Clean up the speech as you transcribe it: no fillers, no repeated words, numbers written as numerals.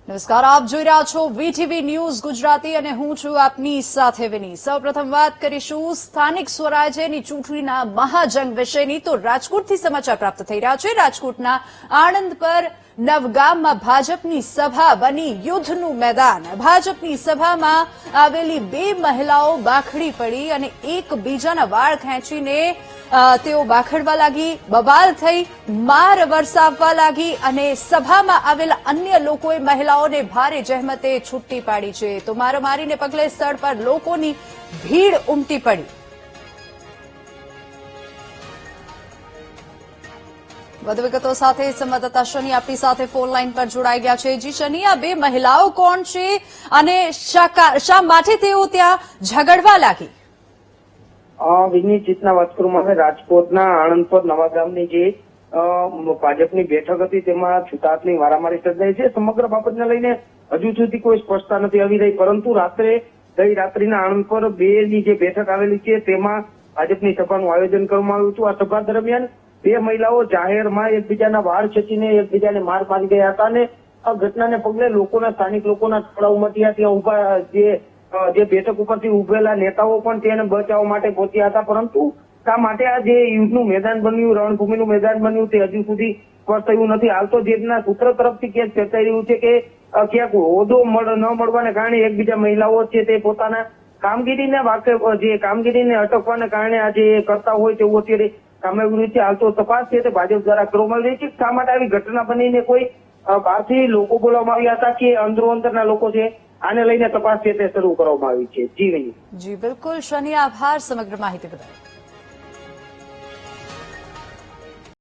નમસ્કાર, આપ જોઈ રહ્યા છો વીટીવી ન્યૂઝ ગુજરાતી અને હું છું આપની સાથે વિની। સૌપ્રથમ વાત કરીશું સ્થાનિક સ્વરાજ્યની ચૂંટણીના મહાજંગ વિશેની। તો રાજકોટથી સમાચાર પ્રાપ્ત થઈ રહ્યા છે। રાજકોટના આણંદ પર નવગામમાં ભાજપની સભા બની યુદ્ધનું મેદાન। ભાજપની સભામાં આવેલી બે મહિલાઓ બાખડી પડી અને એકબીજાના વાળ ખેંચીને તેઓ બાખડવા લાગી, બબાલ થઈ, માર વરસાવવા લાગી અને સભામાં આવેલા અન્ય લોકોએ મહિલાઓને ભારે જહેમતે છૂટી પાડી છે। તો મારામારીને પગલે સ્થળ પર લોકોની ભીડ ઉમટી પડી। વધુ વિગતો સાથે સંવાદદાતા શનિ આપણી સાથે ફોન લાઈન પર જોડાઈ ગયા છે। જી શનિ, આ બે મહિલાઓ કોણ છે અને શા માટે તેઓ ત્યાં ઝઘડવા લાગી? વિની ચિતના વાત કરવામાં આવે રાજકોટના આણંદ પર નવાગામની જે ભાજપની બેઠક હતી તેમાં છૂટાછની મારામારી સર્જાઈ છે। સમગ્ર બાબતને લઈને હજુ સુધી કોઈ સ્પષ્ટતા નથી આવી રહી, પરંતુ ગઈ રાત્રિના આણંદ પર બેની જે બેઠક આવેલી છે તેમાં ભાજપની સભાનું આયોજન કરવામાં આવ્યું હતું। આ સભા દરમિયાન બે મહિલાઓ જાહેરમાં એકબીજાના વાળ ખેંચીને એકબીજાને માર મારી ગયા હતા અને આ ઘટનાને પગલે સ્થાનિક લોકોના ટોળા ઉમટ્યા। ત્યાં ઉભા જે બેઠક ઉપરથી ઉભેલા નેતાઓ પણ તેને બચાવવા માટે પહોંચ્યા હતા, પરંતુ શા માટે આ જે યુદ્ધનું મેદાન બન્યું, રણભૂમિનું મેદાન બન્યું તે હજુ સુધી સ્પષ્ટ થયું નથી। હાલ તો જેના સૂત્ર તરફથી ક્યાંક ચર્ચાઈ રહ્યું છે કે ક્યાંક હોદ્દો ન મળવાને કારણે એકબીજા મહિલાઓ છે તે પોતાના કામગીરીને અટકવાને કારણે આ જે કરતા હોય તેવું અત્યારે સામે આવ્યું છે। હાલ તો તપાસ છે તે ભાજપ દ્વારા કરવામાં આવી રહી છે। શા માટે આવી ઘટના બનીને કોઈ બહારથી લોકો બોલાવવામાં આવ્યા હતા કે અંદરોઅંદરના લોકો છે, આને લઈને તપાસ છે તે શરૂ કરવામાં આવી છે। જી બિલકુલ શનિ, આભાર સમગ્ર માહિતી બદલ।